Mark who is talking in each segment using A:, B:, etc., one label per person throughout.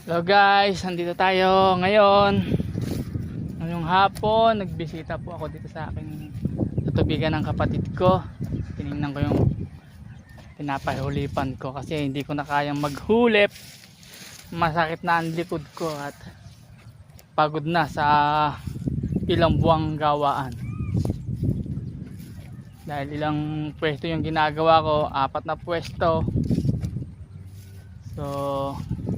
A: Hello guys, nandito tayo ngayon. Ngayong hapon, nagbisita po ako dito sa aking tubigan ng kapatid ko. Tinignan ko yung pinapahulipan ko kasi hindi ko na kayang maghulip. Masakit na ang likod ko at pagod na sa ilang buwang gawaan. Dahil ilang pwesto yung ginagawa ko, 4 na pwesto. So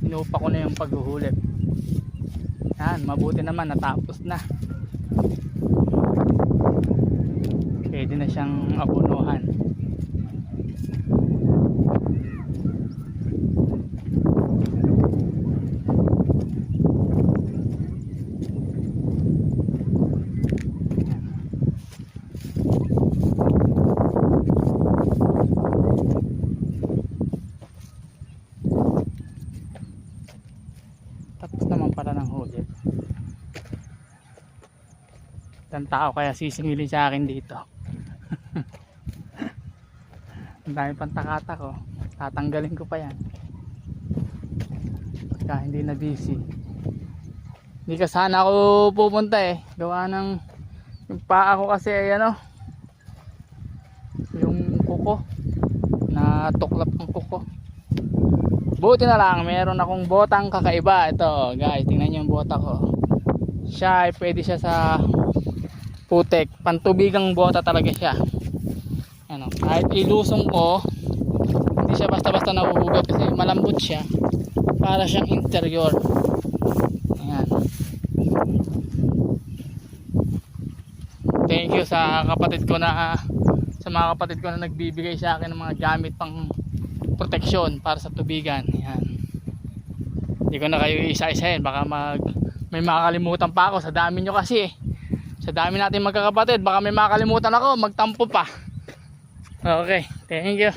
A: inupa ko na yung paghuhulip. Yan, mabuti naman natapos na. Pwede na siyang abunuhan. Tapos naman pala ng hulip. Ang tao kaya sisingilin sa akin dito. Ang dami pang takata ko. Tatanggalin ko pa yan pagka hindi na busy. Hindi ka sana ako pupunta gawa ng yung paa ko kasi ay yung kuko na tuklap ng kuko. Buti na lang meron akong botang kakaiba. Ito guys, tingnan nyo yung bota ko. Siya ay pwede siya sa putek. Pantubigang bota talaga siya. Kahit ilusong ko, hindi siya basta-basta nahuhugot kasi malambot siya. Para siyang interior. Ayan. Thank you sa kapatid ko na sa mga kapatid ko na nagbibigay sa akin ng mga gamit pang proteksyon para sa tubigan. Ayan. Hindi ko na kayo isa-isahin, baka may makakalimutan pa ako sa dami nyo kasi sa dami natin magkakapatid, baka may makakalimutan ako, magtampo pa. Okay, thank you.